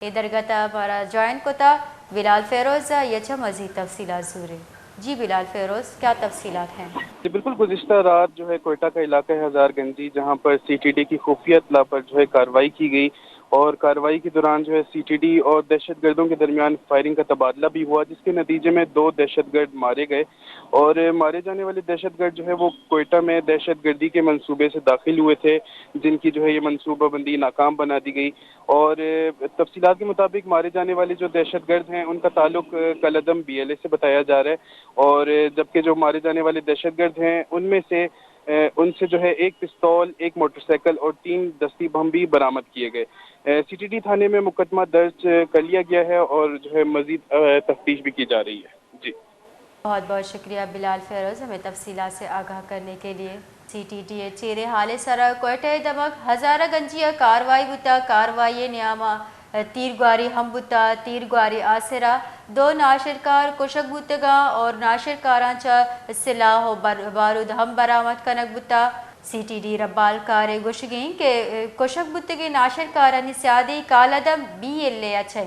درگتا پر join کوتا بلال فیروز یچا مزید تفصیلات زورے. جی بلال فیروز، کیا تفصیلات ہیں؟ جی بالکل، گزشتہ رات جو ہے کوئٹہ کا علاقہ ہے ہزار گنجی، جہاں پر سی ٹی ڈی کی خفیہ اطلاع پر جو ہے کارروائی کی گئی، اور کارروائی کے دوران جو ہے سی ٹی ڈی اور دہشت گردوں کے درمیان فائرنگ کا تبادلہ بھی ہوا، جس کے نتیجے میں 2 دہشت گرد مارے گئے، اور مارے جانے والے دہشت گرد جو ہے وہ کوئٹہ میں دہشت گردی کے منصوبے سے داخل ہوئے تھے، جن کی جو ہے یہ منصوبہ بندی ناکام بنا دی گئی. اور تفصیلات کے مطابق مارے جانے والے جو دہشت گرد ہیں ان کا تعلق کالعدم بی ایل اے سے بتایا جا رہا ہے، اور جبکہ جو مارے جانے والے دہشت گرد ہیں ان سے جو ہے 1 پستول، 1 موٹر سائیکل اور 3 دستی بم بھی برآمد کیے گئے. سی ٹی ڈی تھانے میں مقدمہ درج کر لیا گیا ہے اور جو ہے مزید تفتیش بھی کی جا رہی ہے. جی بہت بہت شکریہ بلال فیروز، ہمیں تفصیلات سے آگاہ کرنے کے لیے. سی ٹی ڈی چیرے حال سرا کوئٹہ دمک ہزارہ گنجیا کاروائی بتا کاروائی نیاما تیرگواری ہم بتا تیرگواری آسرا 2 ناشرکار کشک بوتگا اور ناشرکاراں چا سلاح و بارود ہم برآمد کنک بتا. سی ٹی ڈی ربال کارے گوشگیں کہ کشک بوتگے ناشرکارانی سیادی کالعدم بی ایل اے اچھے